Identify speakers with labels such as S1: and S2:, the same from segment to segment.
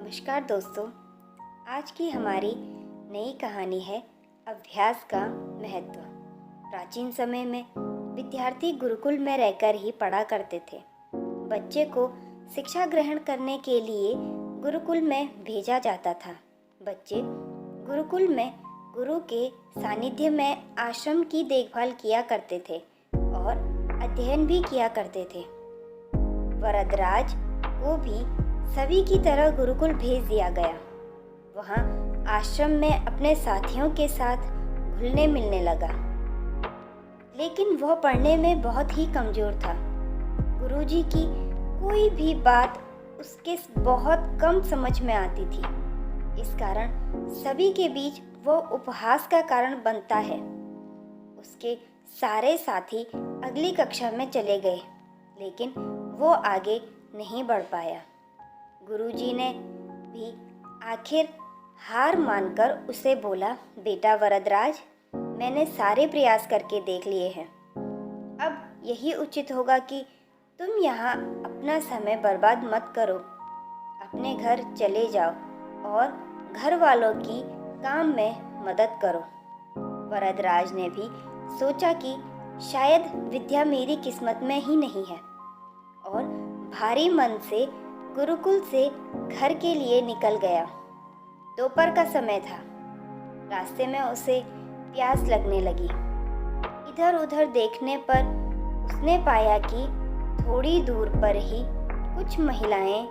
S1: नमस्कार दोस्तों, आज की हमारी नई कहानी है अभ्यास का महत्व। प्राचीन समय में विद्यार्थी गुरुकुल में रहकर ही पढ़ा करते थे। बच्चे को शिक्षा ग्रहण करने के लिए गुरुकुल में भेजा जाता था। बच्चे गुरुकुल में गुरु के सानिध्य में आश्रम की देखभाल किया करते थे और अध्ययन भी किया करते थे। वरदराज को भी सभी की तरह गुरुकुल भेज दिया गया। वहाँ आश्रम में अपने साथियों के साथ घुलने मिलने लगा, लेकिन वह पढ़ने में बहुत ही कमज़ोर था। गुरुजी की कोई भी बात उसके बहुत कम समझ में आती थी। इस कारण सभी के बीच वह उपहास का कारण बनता है। उसके सारे साथी अगली कक्षा में चले गए, लेकिन वो आगे नहीं बढ़ पाया। गुरुजी ने भी आखिर हार मानकर उसे बोला, बेटा वरदराज, मैंने सारे प्रयास करके देख लिए हैं। अब यही उचित होगा कि तुम यहाँ अपना समय बर्बाद मत करो। अपने घर चले जाओ और घर वालों की काम में मदद करो। वरदराज ने भी सोचा कि शायद विद्या मेरी किस्मत में ही नहीं है, और भारी मन से गुरुकुल से घर के लिए निकल गया। दोपहर का समय था। रास्ते में उसे प्यास लगने लगी। इधर उधर देखने पर उसने पाया कि थोड़ी दूर पर ही कुछ महिलाएं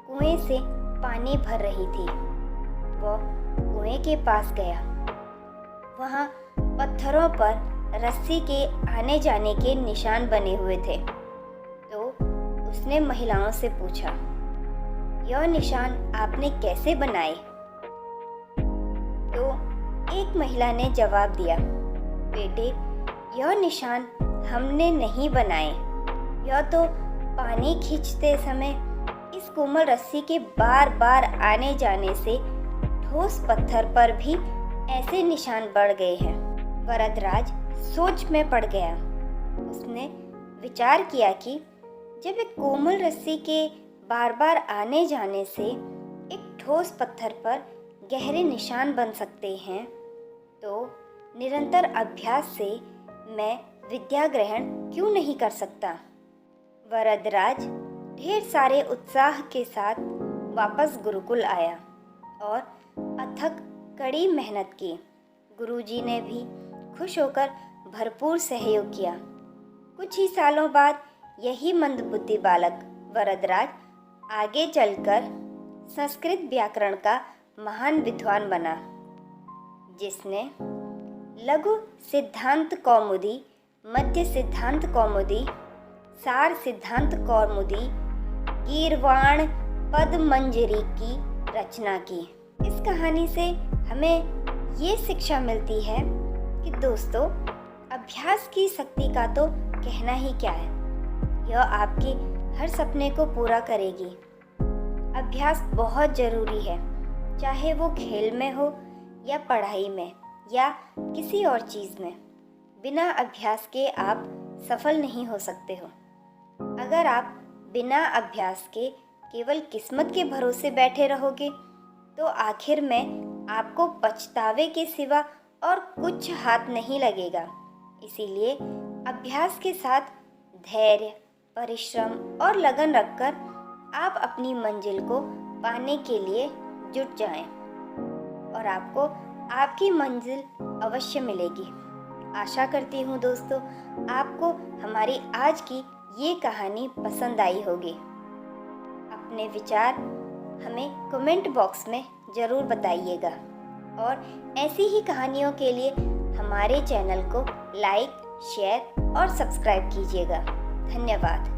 S1: कुएं से पानी भर रही थी। वह कुएं के पास गया। वहाँ पत्थरों पर रस्सी के आने जाने के निशान बने हुए थे। तो उसने महिलाओं से पूछा, यह निशान आपने कैसे बनाए? तो एक महिला ने जवाब दिया, बेटे, यह निशान हमने नहीं बनाए। यह तो पानी खींचते समय इस कोमल रस्सी के बार बार आने जाने से ठोस पत्थर पर भी ऐसे निशान बढ़ गए हैं। वरदराज सोच में पड़ गया। उसने विचार किया कि जब एक कोमल रस्सी के बार बार आने जाने से एक ठोस पत्थर पर गहरे निशान बन सकते हैं, तो निरंतर अभ्यास से मैं विद्या ग्रहण क्यों नहीं कर सकता? वरदराज ढेर सारे उत्साह के साथ वापस गुरुकुल आया और अथक कड़ी मेहनत की। गुरुजी ने भी खुश होकर भरपूर सहयोग किया। कुछ ही सालों बाद यही मंदबुद्धि बालक वरदराज आगे चलकर संस्कृत व्याकरण का महान विद्वान बना, जिसने लघु सिद्धांत कौमुदी, मध्य सिद्धांत कौमुदी, सार सिद्धांत कौमुदी, गीर्वाण पदमंजरी की रचना की। इस कहानी से हमें ये शिक्षा मिलती है कि दोस्तों, अभ्यास की शक्ति का तो कहना ही क्या है। यह आपके हर सपने को पूरा करेगी। अभ्यास बहुत ज़रूरी है, चाहे वो खेल में हो या पढ़ाई में या किसी और चीज़ में। बिना अभ्यास के आप सफल नहीं हो सकते हो। अगर आप बिना अभ्यास के केवल किस्मत के भरोसे बैठे रहोगे, तो आखिर में आपको पछतावे के सिवा और कुछ हाथ नहीं लगेगा। इसीलिए अभ्यास के साथ धैर्य, परिश्रम और लगन रखकर आप अपनी मंजिल को पाने के लिए जुट जाएं, और आपको आपकी मंजिल अवश्य मिलेगी। आशा करती हूँ दोस्तों, आपको हमारी आज की ये कहानी पसंद आई होगी। अपने विचार हमें कमेंट बॉक्स में ज़रूर बताइएगा, और ऐसी ही कहानियों के लिए हमारे चैनल को लाइक, शेयर और सब्सक्राइब कीजिएगा। धन्यवाद।